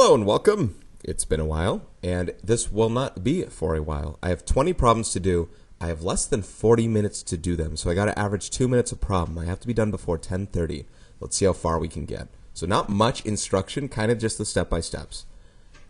Hello and welcome. It's been a while, and this will not be for a while. I have 20 problems to do. I have less than 40 minutes to do them, so I got to average 2 minutes a problem. I have to be done before 10:30. Let's see how far we can get. So not much instruction, kind of just the step-by-steps.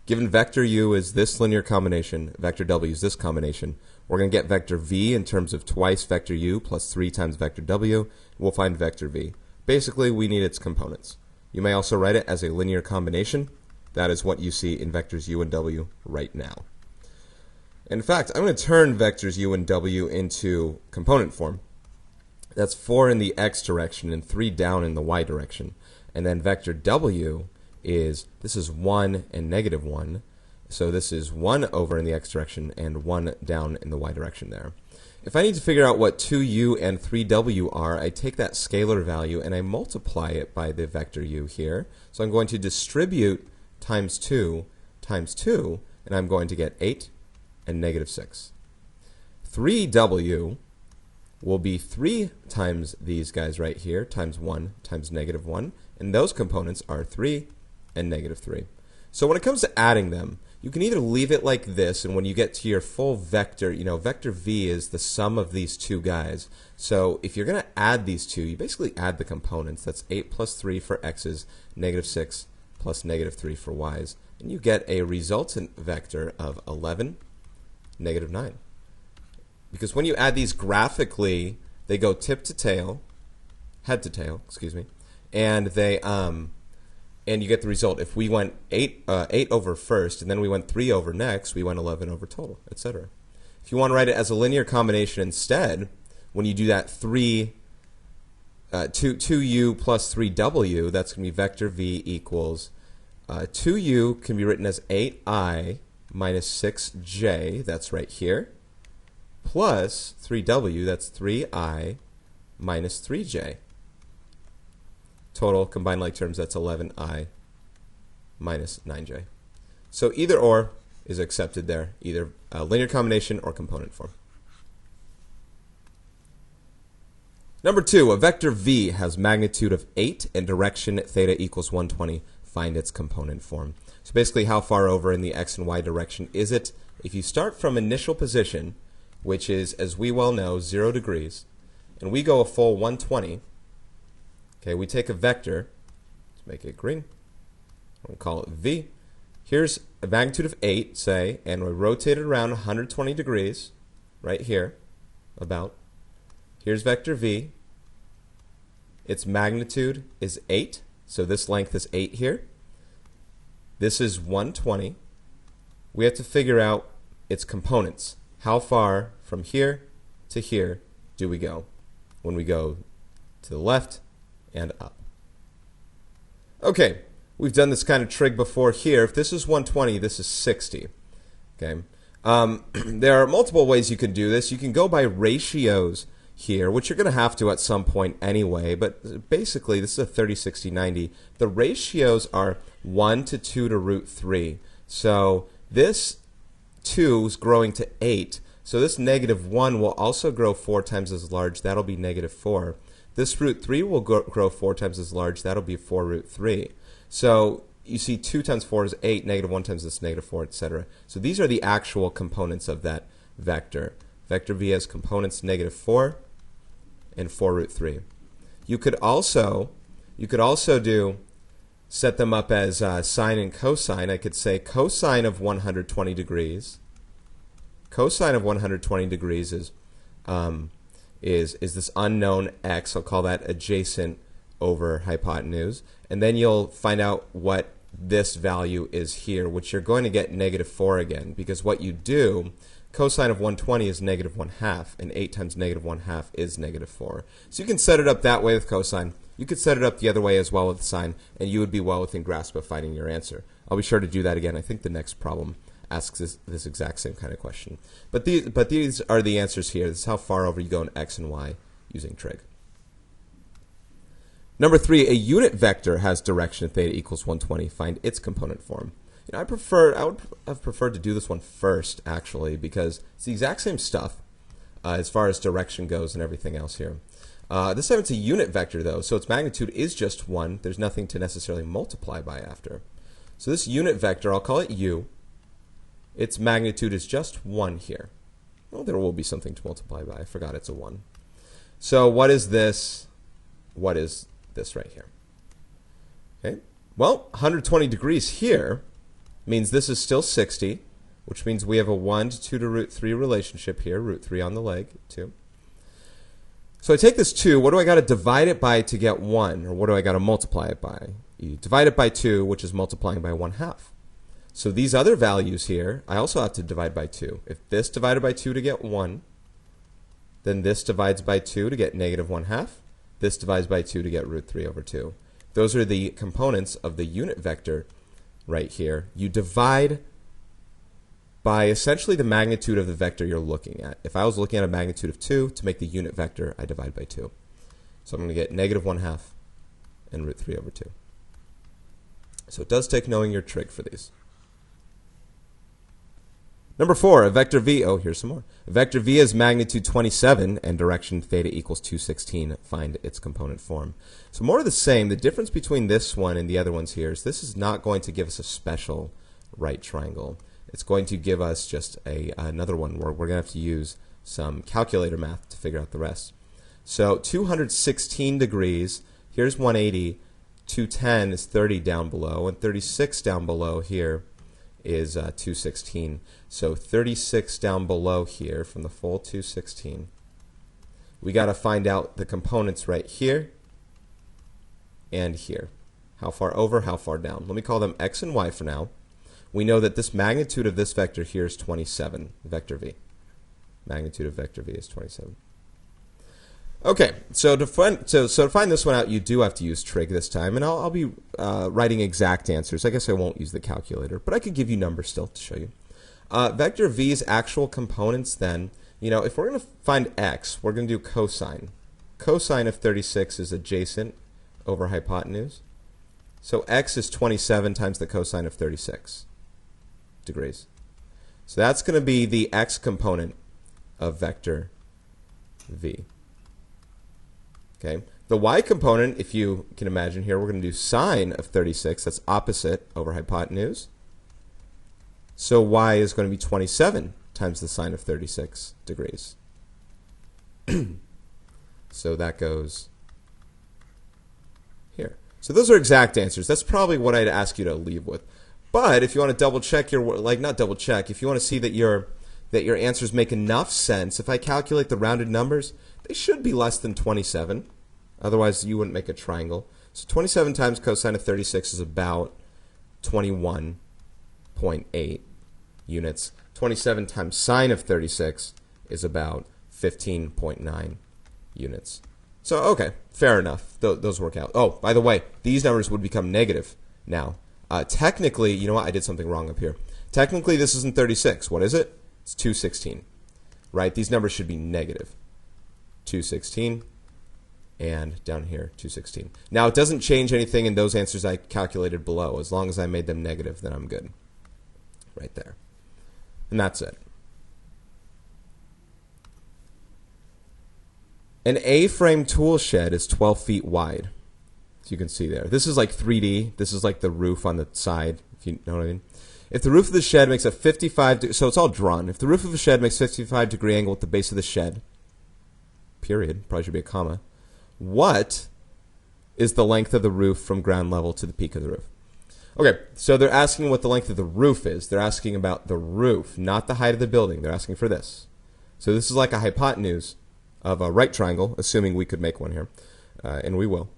Given vector u is this linear combination, vector w is this combination, we're going to get vector v in terms of twice vector u plus 3 times vector w. We'll find vector v. Basically, we need its components. You may also write it as a linear combination. That is what you see in vectors u and w right now. In fact, I'm going to turn vectors u and w into component form. That's 4 in the x direction and 3 down in the y direction. And then vector w is, this is 1 and negative 1. So this is 1 over in the x direction and 1 down in the y direction there. If I need to figure out what 2u and 3w are, I take that scalar value and I multiply it by the vector u here. So I'm going to distribute times 2 times 2, and I'm going to get 8 and negative 6. 3w will be 3 times these guys right here, times 1 times negative 1, and those components are 3 and negative 3. So when it comes to adding them, you can either leave it like this, and when you get to your full vector, vector v is the sum of these two guys. So if you're going to add these two, you basically add the components. That's 8 plus 3 for x's, negative 6 plus negative 3 for y's, and you get a resultant vector of 11, negative 9. Because when you add these graphically, they go tip to tail, head to tail, excuse me, and they and you get the result. If we went 8 over first, and then we went 3 over next, we went 11 over total, etc. If you want to write it as a linear combination instead, when you do that 2u plus 3w, that's going to be vector v equals 2u can be written as 8i minus 6j, that's right here, plus 3w, that's 3i minus 3j. Total combined like terms, that's 11i minus 9j. So either or is accepted there, either linear combination or component form. Number 2, a vector v has magnitude of 8 and direction theta equals 120. Find its component form. So basically, how far over in the x and y direction is it? If you start from initial position, which is, as we well know, 0 degrees, and we go a full 120, okay, we take a vector, let's make it green, we'll call it v. Here's a magnitude of 8, say, and we rotate it around 120 degrees, right here, about. Here's vector v. Its magnitude is 8, so this length is 8 here. This is 120. We have to figure out its components. How far from here to here do we go when we go to the left and up? Okay, we've done this kind of trig before here. If this is 120, this is 60. Okay, there are multiple ways you can do this. You can go by ratios here, which you're going to have to at some point anyway, but basically this is a 30, 60, 90. The ratios are 1 to 2 to root 3. So this 2 is growing to 8. So this negative 1 will also grow 4 times as large. That'll be negative 4. This root 3 will grow 4 times as large. That'll be 4 root 3. So you see 2 times 4 is 8, negative 1 times this negative 4, etc. So these are the actual components of that vector. Vector v has components negative 4 and 4 root 3. You could also set them up as sine and cosine. I could say cosine of 120 degrees. Cosine of 120 degrees is this unknown x. I'll call that adjacent over hypotenuse. And then you'll find out what this value is here, which you're going to get negative 4 again, because what you do, cosine of 120 is negative 1/2, and 8 times negative 1/2 is negative 4. So you can set it up that way with cosine. You could set it up the other way as well with sine, and you would be well within grasp of finding your answer. I'll be sure to do that again. I think the next problem asks this exact same kind of question. But these are the answers here. This is how far over you go in x and y using trig. Number 3, a unit vector has direction theta equals 120. Find its component form. I would have preferred to do this one first, actually, because it's the exact same stuff as far as direction goes and everything else here. This time it's a unit vector, though, so its magnitude is just 1. There's nothing to necessarily multiply by after. So this unit vector, I'll call it u. Its magnitude is just 1 here. Well, there will be something to multiply by. I forgot it's a 1. So what is this? What is this right here? Okay. Well, 120 degrees here means this is still 60, which means we have a 1 to 2 to root 3 relationship here, root 3 on the leg, 2. So I take this 2, what do I got to divide it by to get 1? Or what do I got to multiply it by? You divide it by 2, which is multiplying by 1/2. So these other values here, I also have to divide by 2. If this divided by 2 to get 1, then this divides by 2 to get negative 1/2. This divides by 2 to get root 3 over 2. Those are the components of the unit vector right here. You divide by essentially the magnitude of the vector you're looking at. If I was looking at a magnitude of 2, to make the unit vector, I divide by 2. So I'm going to get negative 1/2 and root 3 over 2. So it does take knowing your trig for these. Number 4, a vector v. Oh, here's some more. A vector v is magnitude 27 and direction theta equals 216. Find its component form. So more of the same. The difference between this one and the other ones here is this is not going to give us a special right triangle. It's going to give us just another one where we're going to have to use some calculator math to figure out the rest. So 216 degrees, here's 180, 210 is 30 down below, and 36 down below here is 216. So 36 down below here from the full 216. We got to find out the components right here and here. How far over, how far down. Let me call them x and y for now. We know that this magnitude of this vector here is 27, vector v. Magnitude of vector v is 27. Okay, so to find this one out, you do have to use trig this time, and I'll be writing exact answers. I guess I won't use the calculator, but I could give you numbers still to show you. Vector v's actual components then, if we're going to find x, we're going to do cosine. Cosine of 36 is adjacent over hypotenuse. So x is 27 times the cosine of 36 degrees. So that's going to be the x component of vector v. Okay. The y component, if you can imagine here, we're going to do sine of 36. That's opposite over hypotenuse. So y is going to be 27 times the sine of 36 degrees. So that goes here. So those are exact answers. That's probably what I'd ask you to leave with. But if you want to double check your, not double check, if you want to see that your answers make enough sense, if I calculate the rounded numbers, they should be less than 27. Otherwise, you wouldn't make a triangle. So 27 times cosine of 36 is about 21.8 units. 27 times sine of 36 is about 15.9 units. So, okay, fair enough. Those work out. Oh, by the way, these numbers would become negative now. Technically, you know what? I did something wrong up here. Technically, this isn't 36. What is it? It's 216. Right? These numbers should be negative. 216. And down here, 216. Now, it doesn't change anything in those answers I calculated below. As long as I made them negative, then I'm good. Right there. And that's it. An A-frame tool shed is 12 feet wide. So you can see there. This is like 3D. This is like the roof on the side, if you know what I mean. If the roof of the shed makes a 55, so it's all drawn. If the roof of the shed makes a 55-degree angle at the base of the shed, period, probably should be a comma, what is the length of the roof from ground level to the peak of the roof? Okay, so they're asking what the length of the roof is. They're asking about the roof, not the height of the building. They're asking for this. So this is like a hypotenuse of a right triangle, assuming we could make one here, and we will.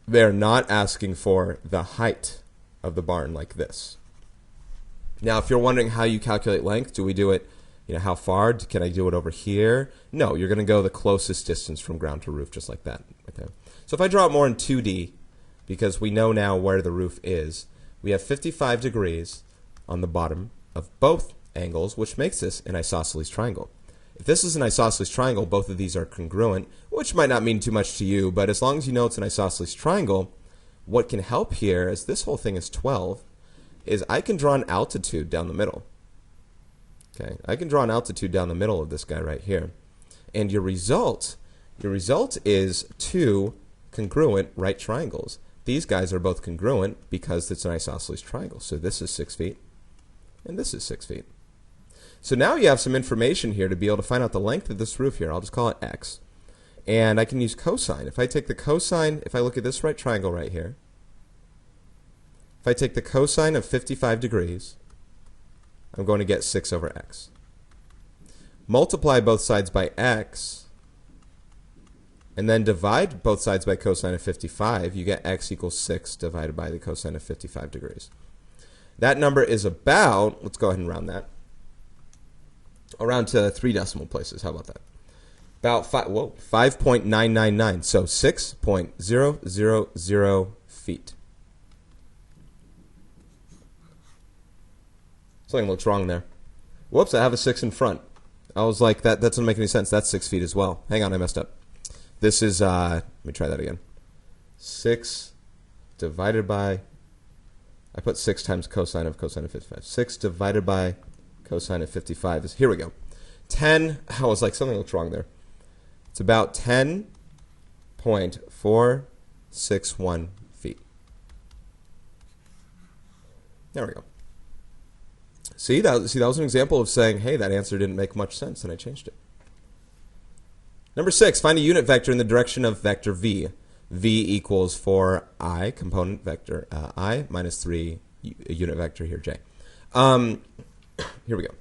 They're not asking for the height of the barn like this. Now, if you're wondering how you calculate length, do we do it, how far? Can I do it over here? No, you're going to go the closest distance from ground to roof, just like that. Right there. So if I draw it more in 2D, because we know now where the roof is, we have 55 degrees on the bottom of both angles, which makes this an isosceles triangle. If this is an isosceles triangle, both of these are congruent, which might not mean too much to you, but as long as you know it's an isosceles triangle, what can help here, as this whole thing is 12, is I can draw an altitude down the middle. Okay, I can draw an altitude down the middle of this guy right here. And your result is two congruent right triangles. these guys are both congruent because it's an isosceles triangle. So this is 6 feet, and this is 6 feet. So now you have some information here to be able to find out the length of this roof here. I'll just call it x. And I can use cosine. If I take the cosine, if I look at this right triangle right here, if I take the cosine of 55 degrees, I'm going to get 6 over x. Multiply both sides by x, and then divide both sides by cosine of 55, you get x equals 6 divided by the cosine of 55 degrees. That number is about, let's go ahead and round that, around to 3 decimal places. How about that? About 5.999, so 6.000 feet. Something looks wrong there. Whoops, I have a 6 in front. I was like, that doesn't make any sense. That's 6 feet as well. Hang on, I messed up. This is, let me try that again. 6 divided by, I put 6 times cosine of 55. 6 divided by cosine of 55 is, here we go. 10, I was like, something looks wrong there. It's about 10.461 feet. There we go. See, that was an example of saying, hey, that answer didn't make much sense, and I changed it. Number 6, find a unit vector in the direction of vector v. V equals 4I, component vector I, minus 3, unit vector here, j. Here we go.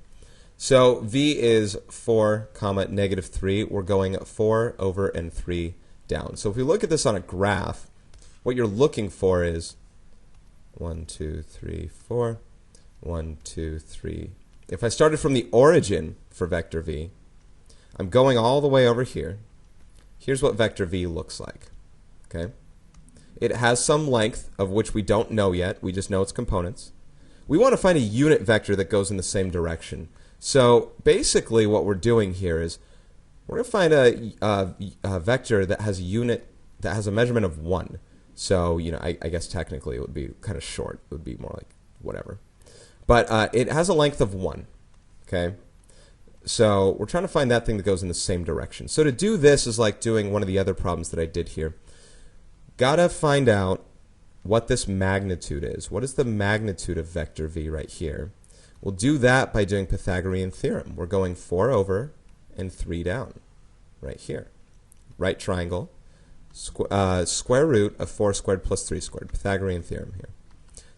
So v is 4, comma, negative 3. We're going 4 over and 3 down. So if we look at this on a graph, what you're looking for is 1, 2, 3, 4. 1, 2, 3. If I started from the origin for vector v, I'm going all the way over here. Here's what vector v looks like. Okay? It has some length of which we don't know yet. We just know its components. We want to find a unit vector that goes in the same direction. So basically what we're doing here is we're going to find a vector that has a unit that has a measurement of 1. So, you know, I guess technically it would be kind of short. It would be more like whatever. But it has a length of 1, okay? So we're trying to find that thing that goes in the same direction. So to do this is like doing one of the other problems that I did here. Gotta find out what this magnitude is. What is the magnitude of vector v right here? We'll do that by doing Pythagorean theorem. We're going 4 over and 3 down right here. Right triangle, square root of 4 squared plus 3 squared. Pythagorean theorem here.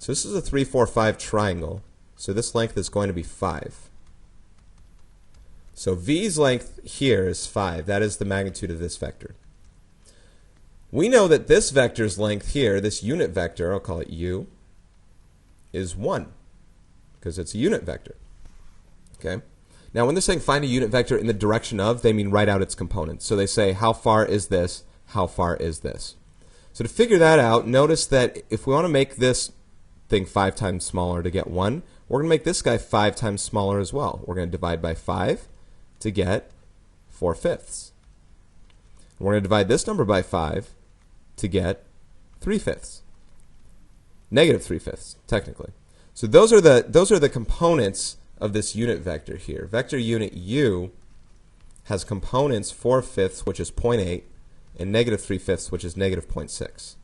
So this is a 3, 4, 5 triangle. So this length is going to be 5. So v's length here is 5. That is the magnitude of this vector. We know that this vector's length here, this unit vector, I'll call it u, is 1 because it's a unit vector. Okay? Now when they're saying find a unit vector in the direction of, they mean write out its components. So they say how far is this, how far is this. So to figure that out, notice that if we want to make this thing 5 times smaller to get 1, we're going to make this guy 5 times smaller as well. We're going to divide by 5 to get 4/5. We're going to divide this number by 5 to get 3/5. Negative 3/5, technically. So those are the components of this unit vector here. Vector unit u has components 4/5, which is 0.8, and negative 3/5, which is negative 0.6.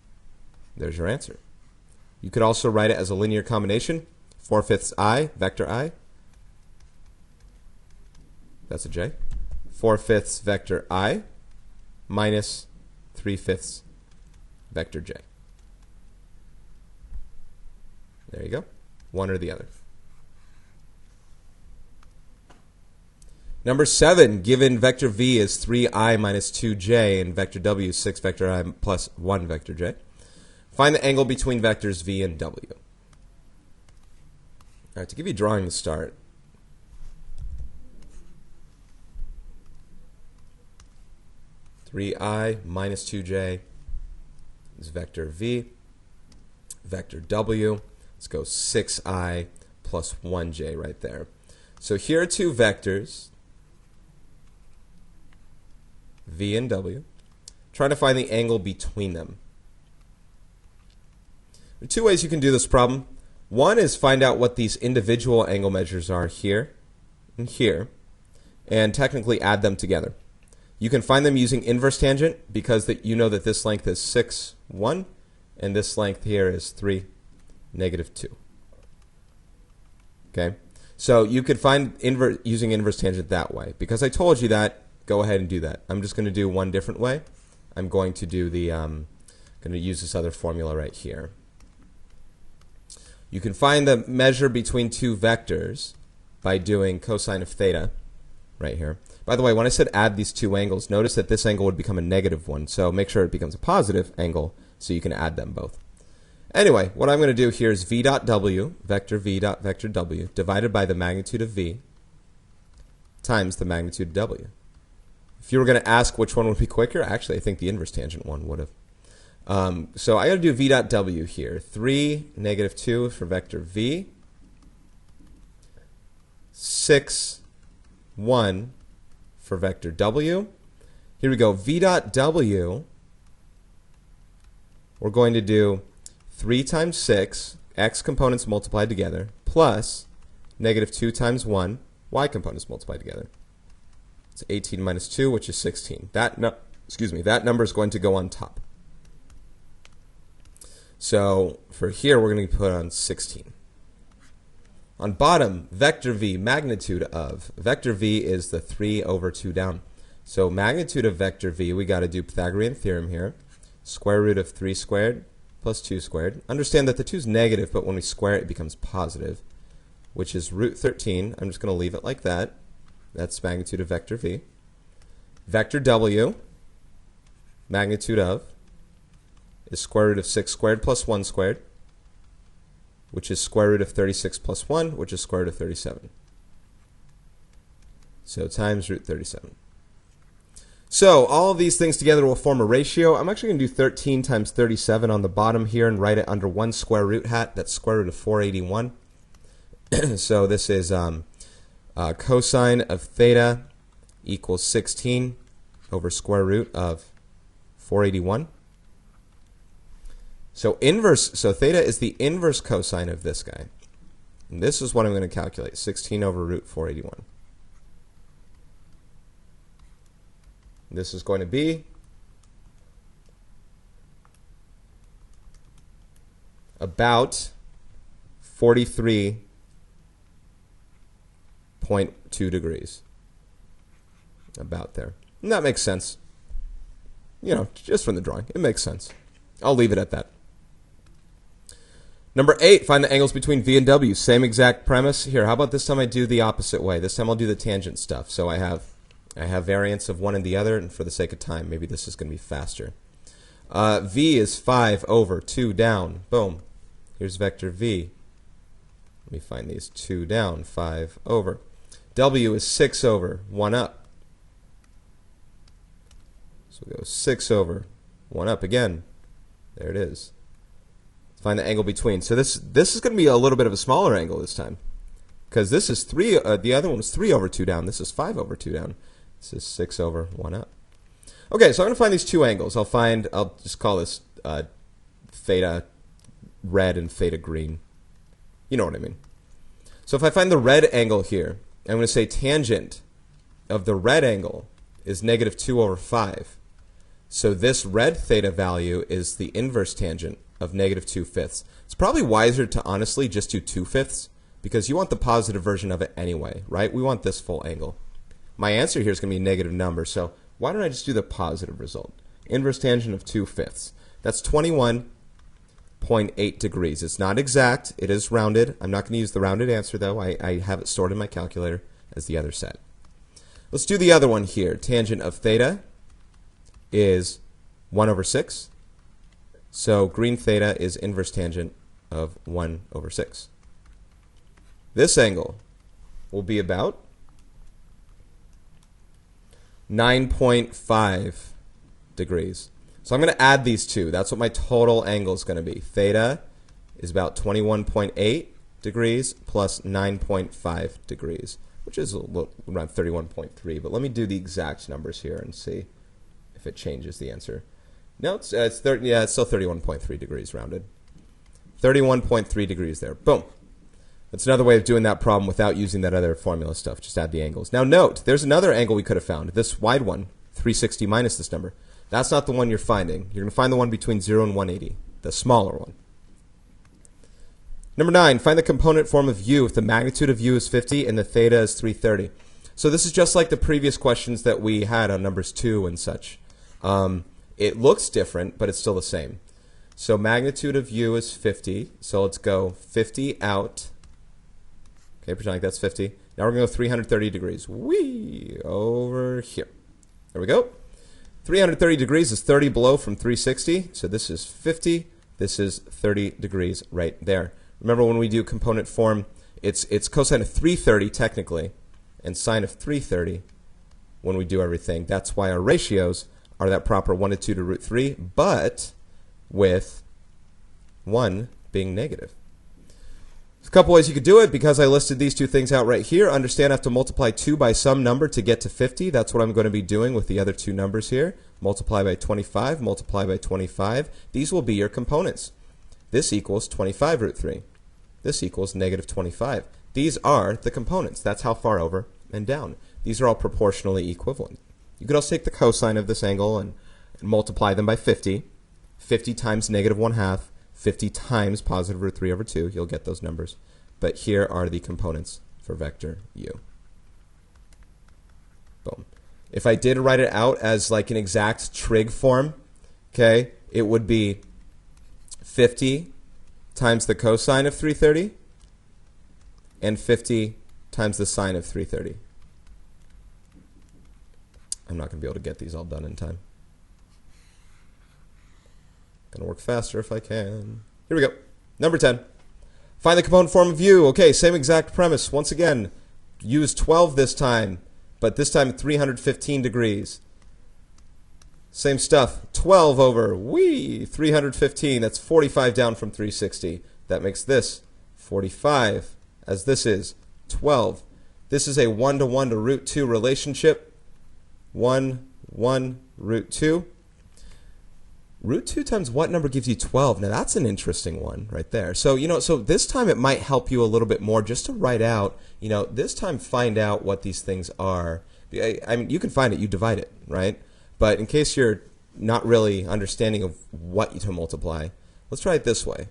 There's your answer. You could also write it as a linear combination. 4/5 I, vector I. That's a j. 4/5 vector I minus 3/5 vector j. There you go. One or the other. Number 7, given vector v is 3i minus 2j and vector w is 6 vector I plus 1 vector j. Find the angle between vectors v and w. All right, to give you a drawing to start, (3i minus 2j) is vector v. Vector w, let's go 6i plus 1j right there. So here are two vectors, v and w. Trying to find the angle between them. There are two ways you can do this problem. One is find out what these individual angle measures are here and here, and technically add them together. You can find them using inverse tangent because you know that this length is 6, 1, and this length here is 3, negative 2. Okay? So you could find using inverse tangent that way. Because I told you that, go ahead and do that. I'm just going to do one different way. I'm going to do the, going to use this other formula right here. You can find the measure between two vectors by doing cosine of theta right here. By the way, when I said add these two angles, notice that this angle would become a negative one. So make sure it becomes a positive angle so you can add them both. Anyway, what I'm going to do here is v dot w, vector v dot vector w, divided by the magnitude of v times the magnitude of w. If you were going to ask which one would be quicker, actually I think the inverse tangent one would have. So I got to do v dot w here. 3, negative 2 for vector v. 6, 1 for vector w. Here we go. V dot w, we're going to do 3 times 6, x components multiplied together, plus negative 2 times 1, y components multiplied together. It's 18 minus 2, which is 16. That number is going to go on top. So for here, we're going to put on 16. On bottom, vector v, magnitude of. Vector v is the 3 over 2 down. So magnitude of vector v, we got to do Pythagorean theorem here. Square root of 3 squared plus 2 squared. Understand that the 2 is negative, but when we square it, it becomes positive, which is root 13. I'm just going to leave it like that. That's magnitude of vector v. Vector w, magnitude of, is square root of 6 squared plus 1 squared, which is square root of 36 plus 1, which is square root of 37. So times root 37. So all of these things together will form a ratio. I'm actually going to do 13 times 37 on the bottom here and write it under 1 square root hat. That's square root of 481. So this is cosine of theta equals 16 over square root of 481. So theta is the inverse cosine of this guy. And this is what I'm going to calculate, 16 over root 481. This is going to be about 43.2 degrees. About there. And that makes sense. You know, just from the drawing. It makes sense. I'll leave it at that. Number 8, find the angles between v and w. Same exact premise. Here, how about this time I do the opposite way? This time I'll do the tangent stuff. So I have variance of one and the other, and for the sake of time, maybe this is going to be faster. V is 5 over 2 down. Boom. Here's vector v. Let me find these. 2 down, 5 over. W is 6 over, 1 up. So we go 6 over, 1 up again. There it is. Let's find the angle between. So this is going to be a little bit of a smaller angle this time, because this is 3. The other one was 3 over 2 down. This is 5 over 2 down. This is 6 over 1 up. Okay, so I'm going to find these two angles. I'll just call this theta red and theta green. You know what I mean. So if I find the red angle here, I'm going to say tangent of the red angle is negative 2 over 5. So this red theta value is the inverse tangent of negative 2/5. It's probably wiser to honestly just do 2/5 because you want the positive version of it anyway, right? We want this full angle. My answer here is going to be a negative number, so why don't I just do the positive result? Inverse tangent of 2/5. That's 21.8 degrees. It's not exact. It is rounded. I'm not going to use the rounded answer, though. I have it stored in my calculator as the other set. Let's do the other one here. Tangent of theta is 1 over 6. So green theta is inverse tangent of 1 over 6. This angle will be about 9.5 degrees. So I'm going to add these two. That's what my total angle is going to be. Theta is about 21.8 degrees plus 9.5 degrees, which is around 31.3. But let me do the exact numbers here and see if it changes the answer. No, it's still 31.3 degrees rounded. 31.3 degrees there. Boom. That's another way of doing that problem without using that other formula stuff. Just add the angles. Now note, there's another angle we could have found. This wide one, 360 minus this number. That's not the one you're finding. You're going to find the one between 0 and 180. the smaller one. Number 9, find the component form of u if the magnitude of u is 50 and the theta is 330. So this is just like the previous questions that we had on numbers 2 and such. It looks different, but it's still the same. So magnitude of u is 50. So let's go 50 out. Okay, pretend like that's 50. Now we're going to go 330 degrees. Whee! Over here. There we go. 330 degrees is 30 below from 360. So this is 50. This is 30 degrees right there. Remember when we do component form, it's cosine of 330 technically, and sine of 330 when we do everything. That's why our ratios are that proper 1 to 2 to root 3, but with 1 being negative. There's a couple ways you could do it. Because I listed these two things out right here, understand I have to multiply 2 by some number to get to 50. That's what I'm going to be doing with the other two numbers here. Multiply by 25, multiply by 25. These will be your components. This equals 25 root 3. This equals negative 25. These are the components. That's how far over and down. These are all proportionally equivalent. You could also take the cosine of this angle and multiply them by 50. 50 times negative 1/2. 50 times positive root 3 over 2. You'll get those numbers. But here are the components for vector u. Boom. If I did write it out as like an exact trig form, okay, it would be 50 times the cosine of 330 and 50 times the sine of 330. I'm not going to be able to get these all done in time. Going to work faster if I can. Here we go. Number 10. Find the component form of u. Okay, same exact premise. Once again, u is 12 this time, but this time 315 degrees. Same stuff. 12 over, 315. That's 45 down from 360. That makes this 45, as this is 12. This is a 1-to-1 to root 2 relationship. 1, 1, root 2. Root 2 times what number gives you 12? Now that's an interesting one right there. So, so this time it might help you a little bit more just to write out, this time find out what these things are. I mean, you can find it, you divide it, right? But in case you're not really understanding of what to multiply, let's try it this way.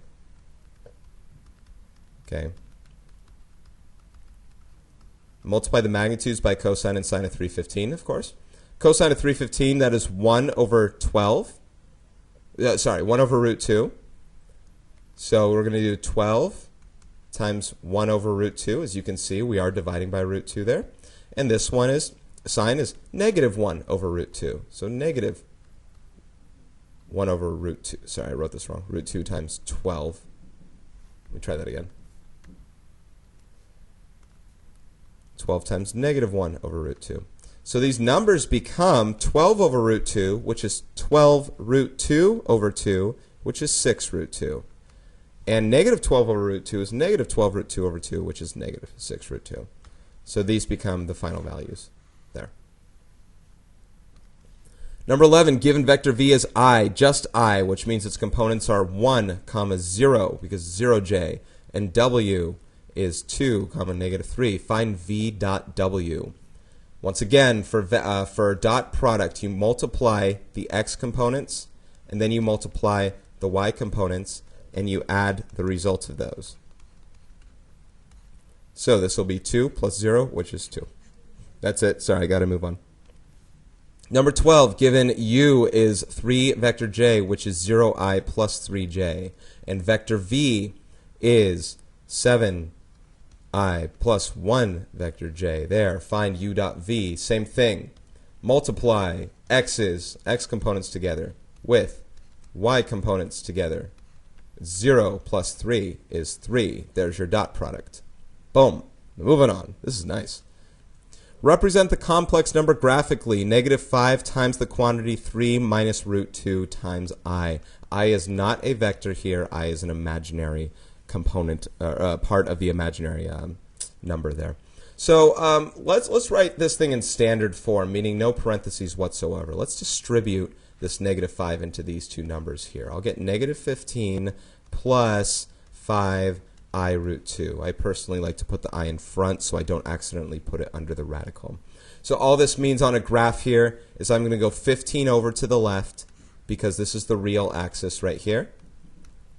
Okay. Multiply the magnitudes by cosine and sine of 315, of course. Cosine of 315, that is 1 over 12. 1 over root 2. So we're going to do 12 times 1 over root 2. As you can see, we are dividing by root 2 there. And this one is, sine is negative 1 over root 2. So negative 1 over root 2. Sorry, I wrote this wrong. Root 2 times 12. Let me try that again. 12 times negative 1 over root 2. So these numbers become 12 over root 2, which is 12 root 2 over 2, which is 6 root 2. And negative 12 over root 2 is negative 12 root 2 over 2, which is negative 6 root 2. So these become the final values there. Number 11, given vector v is I, just I, which means its components are 1, 0, because 0j, and w is 2, negative 3. Find v dot w. Once again, for dot product, you multiply the x components, and then you multiply the y components, and you add the result of those. So this will be 2 plus 0, which is 2. That's it. Sorry, I got to move on. Number 12, given u is 3 vector j, which is 0i plus 3j, and vector v is 7i plus 1 vector j. There, find u dot v. Same thing. Multiply x components together with y components together. 0 plus 3 is 3. There's your dot product. Boom. Moving on. This is nice. Represent the complex number graphically. Negative 5 times the quantity 3 minus root 2 times I. I is not a vector here. I is an imaginary component, part of the imaginary number there. So let's write this thing in standard form, meaning no parentheses whatsoever. Let's distribute this negative 5 into these two numbers here. I'll get negative 15 plus 5 I root 2. I personally like to put the I in front so I don't accidentally put it under the radical. So all this means on a graph here is I'm going to go 15 over to the left because this is the real axis right here.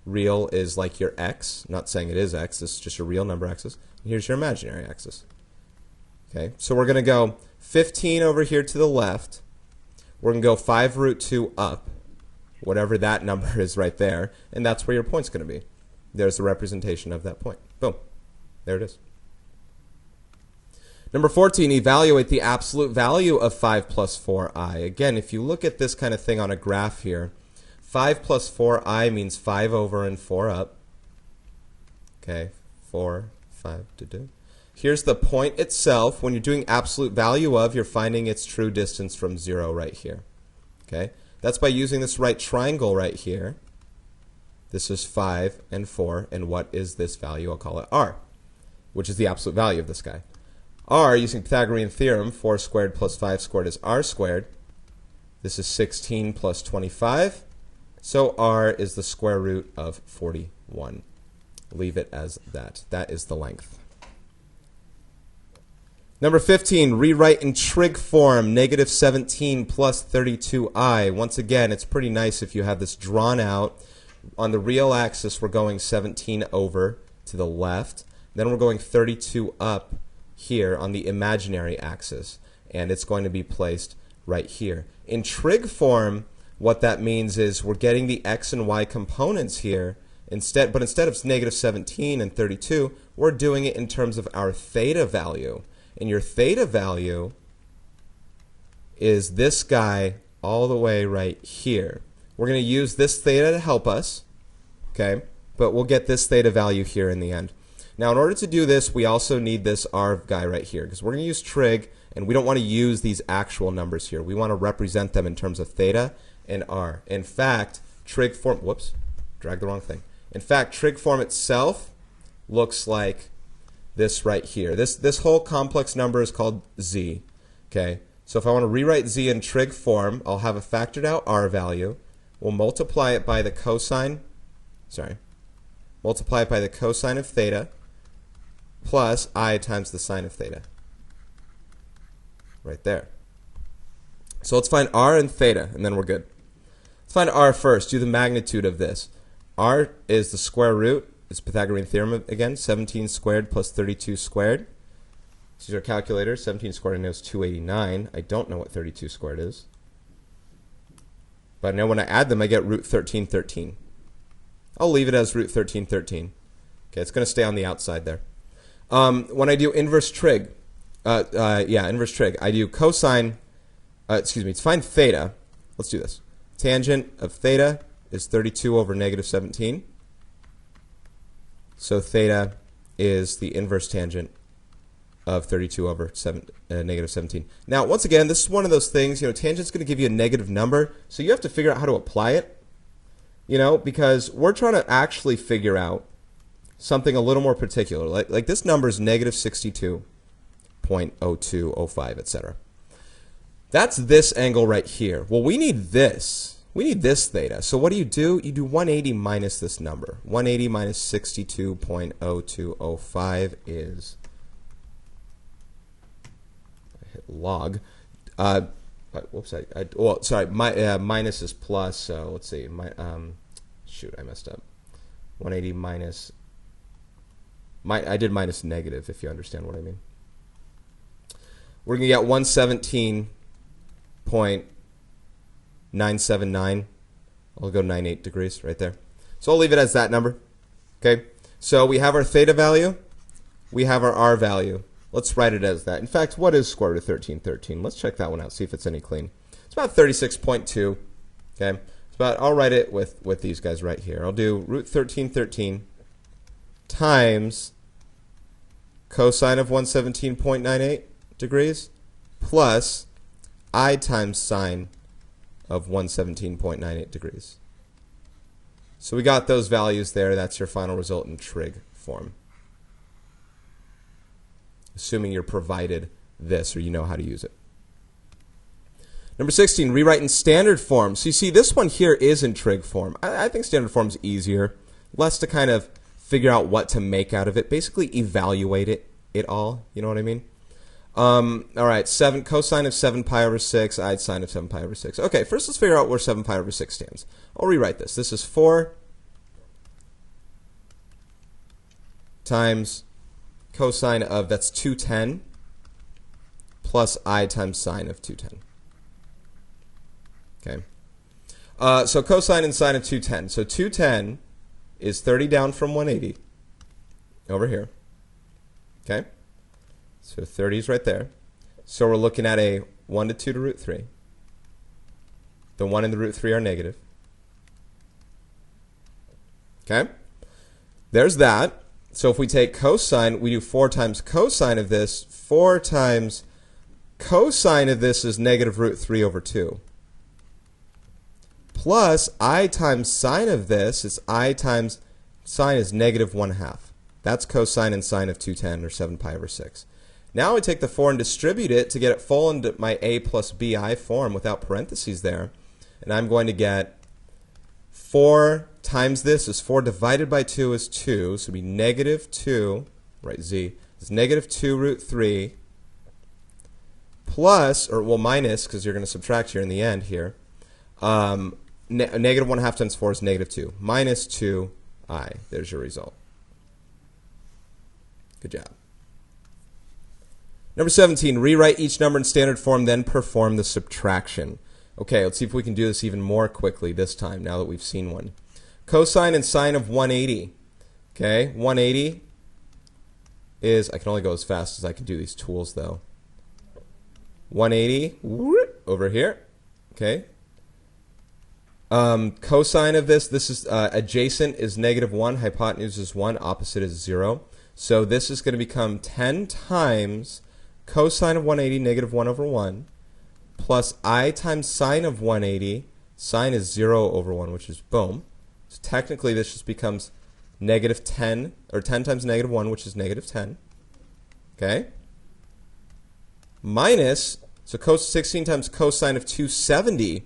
Real is like your x. Not saying it is x. This is just your real number axis. And here's your imaginary axis. Okay, so we're going to go 15 over here to the left. We're going to go 5 root 2 up, whatever that number is right there, and that's where your point's going to be. There's the representation of that point. Boom. There it is. Number 14, evaluate the absolute value of 5 plus 4i. Again, if you look at this kind of thing on a graph here, 5 plus 4i means 5 over and 4 up. Okay, 4, 5 to do. Here's the point itself. When you're doing absolute value of, you're finding its true distance from 0 right here. Okay, that's by using this right triangle right here. This is 5 and 4, and what is this value? I'll call it r, which is the absolute value of this guy. R, using Pythagorean theorem, 4 squared plus 5 squared is r squared. This is 16 plus 25. So r is the square root of 41. Leave it as that. That is the length. Number 15, rewrite in trig form, negative 17 plus 32i. Once again, it's pretty nice if you have this drawn out. On the real axis, we're going 17 over to the left. Then we're going 32 up here on the imaginary axis. And it's going to be placed right here. In trig form, what that means is we're getting the x and y components here. But instead of negative 17 and 32, we're doing it in terms of our theta value. And your theta value is this guy all the way right here. We're going to use this theta to help us, okay? But we'll get this theta value here in the end. Now, in order to do this, we also need this r guy right here, because we're going to use trig, and we don't want to use these actual numbers here. We want to represent them in terms of theta and r. In fact, trig form, whoops, dragged the wrong thing. In fact, trig form itself looks like this right here. This whole complex number is called z. Okay, so if I want to rewrite z in trig form, I'll have a factored out r value. We'll multiply it by the cosine. Multiply it by the cosine of theta plus I times the sine of theta. Right there. So let's find r and theta, and then we're good. Let's find r first. Do the magnitude of this. R is the square root. It's Pythagorean theorem again. 17 squared plus 32 squared. This is our calculator. 17 squared I know is 289. I don't know what 32 squared is. But I know when I add them, I get root 1313. I'll leave it as root 1313. Okay, it's going to stay on the outside there. When I do inverse trig, inverse trig, I do cosine, to find theta. Let's do this. Tangent of theta is 32 over negative 17. So theta is the inverse tangent of 32 over negative 17. Now, once again, this is one of those things, tangent's going to give you a negative number, so you have to figure out how to apply it, because we're trying to actually figure out something a little more particular. Like this number is negative 62.0205, etc. That's this angle right here. Well, we need this. We need this theta. So what do? You do 180 minus this number. 180 minus 62.0205 is, I hit log. Whoops, minus is plus, so let's see. Shoot, I messed up. 180 minus, I did minus negative, if you understand what I mean. We're going to get 117.979. I'll go 98 degrees right there. So I'll leave it as that number. Okay. So we have our theta value. We have our r value. Let's write it as that. In fact, what is square root of 1313? Let's check that one out, see if it's any clean. It's about 36.2. Okay. I'll write it with these guys right here. I'll do root 1313 times cosine of 117.98 degrees plus I times sine of 117.98 degrees. So we got those values there. That's your final result in trig form. Assuming you're provided this or you know how to use it. Number 16, rewrite in standard form. So you see this one here is in trig form. I think standard form is easier. Less to kind of figure out what to make out of it. Basically evaluate it all. You know what I mean? All right, 7 cosine of 7 pi over 6, I sine of 7 pi over 6. Okay, first let's figure out where 7 pi over 6 stands. I'll rewrite this. This is 4 times cosine of, that's 210, plus I times sine of 210. Okay. So cosine and sine of 210. So 210 is 30 down from 180 over here. Okay. So 30 is right there. So we're looking at a 1 to 2 to root 3. The 1 and the root 3 are negative. Okay. There's that. So if we take cosine, we do 4 times cosine of this. 4 times cosine of this is negative root 3 over 2. Plus I times sine of this is I times sine is negative 1/2. That's cosine and sine of 210, or 7 pi over 6. Now I take the 4 and distribute it to get it full into my a plus bi form without parentheses there. And I'm going to get 4 times this is 4 divided by 2 is 2. So it'll be negative 2, right, z, is negative 2 root 3 plus, or well, minus, because you're going to subtract here in the end here. Negative 1/2 times 4 is negative 2. Minus 2i. There's your result. Good job. Number 17, rewrite each number in standard form, then perform the subtraction. Okay, let's see if we can do this even more quickly this time, now that we've seen one. Cosine and sine of 180. Okay, 180 is, I can only go as fast as I can do these tools, though. 180, over here. Okay. Cosine of this is adjacent is negative 1, hypotenuse is 1, opposite is 0. So this is going to become 10 times cosine of 180, negative 1 over 1, plus I times sine of 180. Sine is 0 over 1, which is boom. So technically this just becomes negative 10, or 10 times negative 1, which is negative 10. Okay? Minus, so 16 times cosine of 270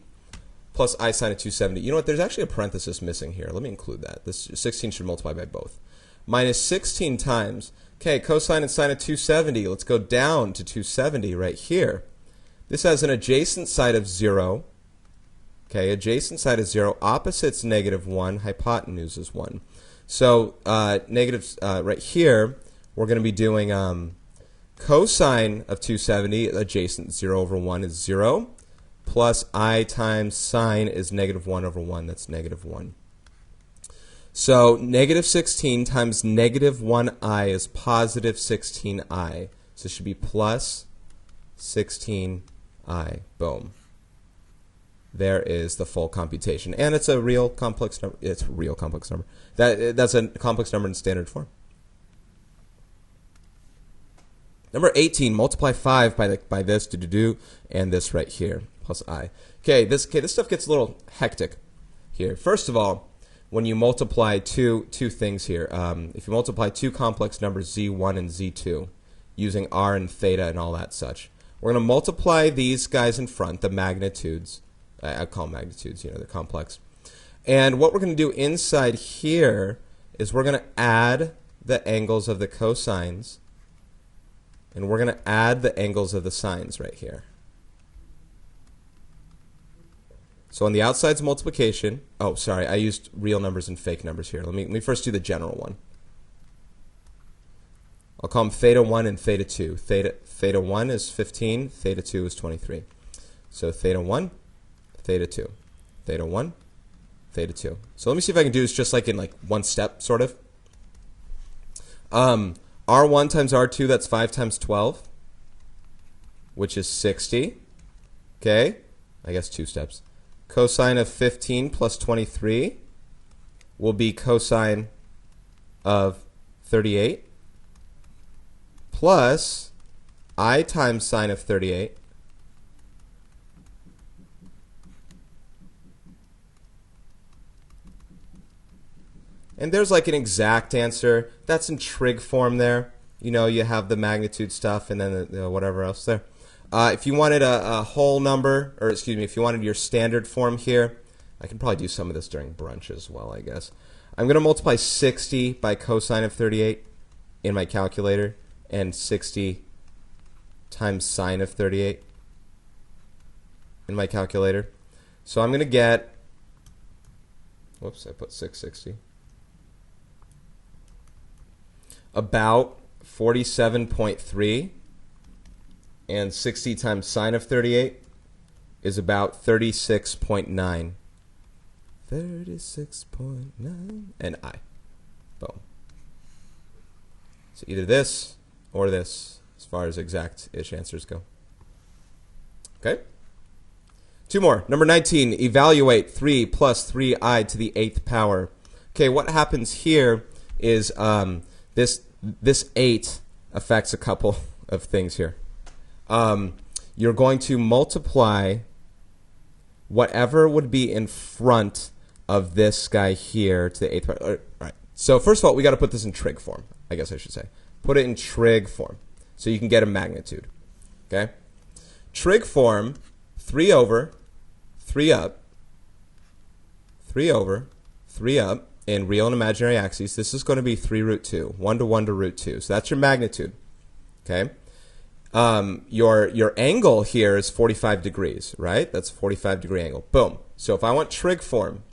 plus I sine of 270. You know what? There's actually a parenthesis missing here. Let me include that. This 16 should multiply by both. Minus 16 times, okay, cosine and sine of 270. Let's go down to 270 right here. This has an adjacent side of 0. Okay, adjacent side is 0. Opposite's negative 1. Hypotenuse is 1. So right here, we're going to be doing cosine of 270, adjacent 0 over 1 is 0. Plus I times sine is negative 1 over 1. That's negative 1. So negative 16 times negative 1i is positive 16i. So it should be plus 16i. Boom. There is the full computation. And it's a real complex number. It's a real complex number. That's a complex number in standard form. Number 18, multiply 5 by this, and this right here, plus I. Okay, this stuff gets a little hectic here. First of all, when you multiply two things here, if you multiply two complex numbers, z1 and z2, using r and theta and all that such, we're going to multiply these guys in front, the magnitudes. I call them magnitudes, you know, they're complex. And what we're going to do inside here is we're going to add the angles of the cosines, and we're going to add the angles of the sines right here. So on the outside's multiplication, oh, sorry, I used real numbers and fake numbers here. Let me first do the general one. I'll call them theta 1 and theta 2. Theta 1 is 15, theta 2 is 23. So theta 1, theta 2. Theta 1, theta 2. So let me see if I can do this just like in like one step, sort of. R1 times R2, that's 5 times 12, which is 60. Okay, I guess 2 steps. Cosine of 15 plus 23 will be cosine of 38 plus I times sine of 38 and there's like an exact answer. That's in trig form there. You know, you have the magnitude stuff and then whatever else there. If you wanted a whole number, or excuse me, if you wanted your standard form here, I can probably do some of this during brunch as well, I guess. I'm going to multiply 60 by cosine of 38 in my calculator, and 60 times sine of 38 in my calculator. So I'm going to get, whoops, I put 660. about 47.3, and 60 times sine of 38 is about 36.9. 36.9 and I. Boom. So either this or this, as far as exact-ish answers go. Okay? Two more. Number 19, evaluate 3 plus 3i to the 8th power. Okay, what happens here is this 8 affects a couple of things here. You're going to multiply whatever would be in front of this guy here to the 8th power. All right. So first of all, we got to put this in trig form, I guess I should say. Put it in trig form so you can get a magnitude. Okay? Trig form, 3 over, 3 up, 3 over, 3 up in real and imaginary axes. This is going to be 3 root 2, 1 to 1 to root 2. So that's your magnitude. Okay? Your angle here is 45 degrees, right? That's a 45-degree angle. Boom. So if I want trig form,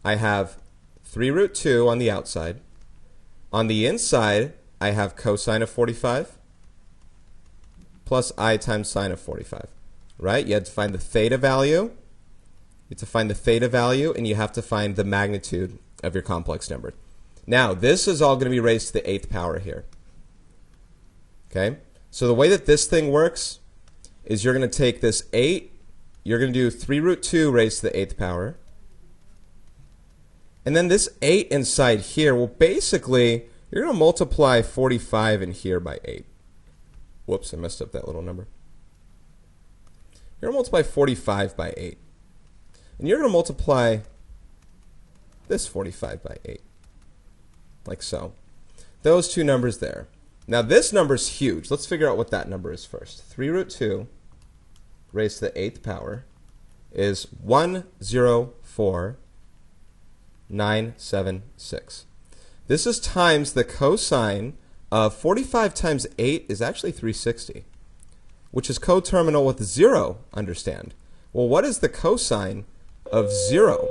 I have 3 root 2 on the outside. On the inside, I have cosine of 45 plus I times sine of 45, right? You have to find the theta value. You have to find the theta value, and you have to find the magnitude of your complex number. Now, this is all going to be raised to the 8th power here. Okay? So the way that this thing works is you're going to take this 8, you're going to do 3 root 2 raised to the 8th power. And then this 8 inside here, well, basically, you're going to multiply 45 in here by 8. Whoops, I messed up that little number. You're going to multiply 45 by 8. And you're going to multiply this 45 by 8. Like so. Those two numbers there. Now this number is huge. Let's figure out what that number is first. 3 root 2 raised to the 8th power is 104,976. This is times the cosine of 45 times 8 is actually 360, which is coterminal with 0, understand. Well, what is the cosine of 0?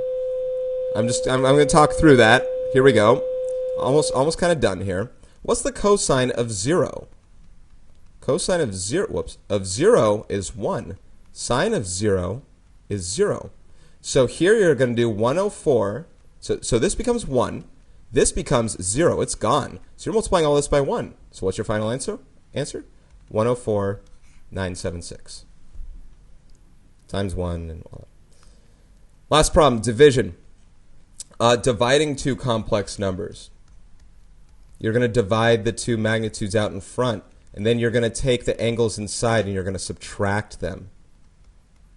I'm going to talk through that. Here we go. Almost kind of done here. What's the cosine of 0? Cosine of 0, of 0 is 1. Sine of 0 is 0. So here you're going to do 104. So this becomes 1. This becomes 0. It's gone. So you're multiplying all this by 1. So what's your final answer? 104,976. Times 1 and all that. Last problem, division. Dividing two complex numbers. You're going to divide the two magnitudes out in front, and then you're going to take the angles inside and you're going to subtract them.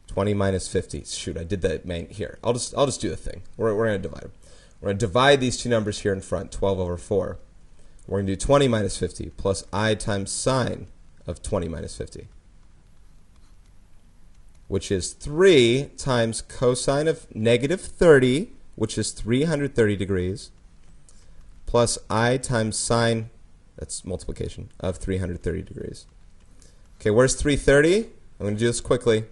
20 minus 50. Shoot, I did that here. I'll just do the thing. We're going to divide them. We're going to divide these two numbers here in front, 12 over 4. We're going to do 20 minus 50 plus I times sine of 20 minus 50, which is 3 times cosine of negative 30, which is 330 degrees, plus I times sine, that's multiplication, of 330 degrees. Okay, where's 330? I'm going to do this quickly.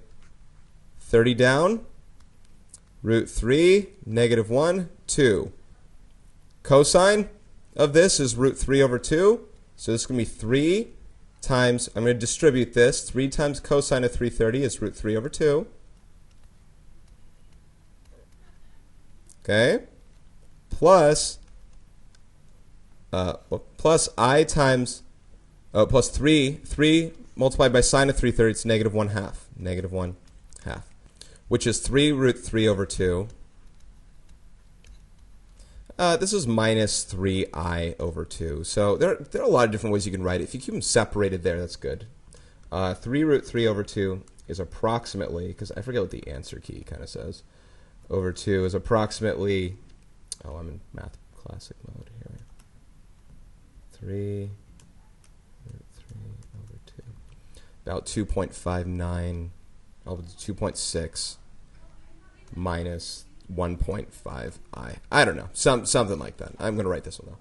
30 down, root 3, negative 1, 2. Cosine of this is root 3 over 2. So this is going to be 3 times, I'm going to distribute this. 3 times cosine of 330 is root 3 over 2. Okay? Plus I times, plus 3 multiplied by sine of 330, it's negative 1/2. Negative 1/2. Which is 3 root 3 over 2. This is minus 3i over 2. So there are a lot of different ways you can write it. If you keep them separated there, that's good. 3 root 3 over 2 is approximately, because I forget what the answer key kind of says, over 2 is approximately, oh, I'm in math classic mode here. 3 root 3 over 2. About 2.59, 2.6 minus 1.5i. I don't know, something like that. I'm going to write this one though.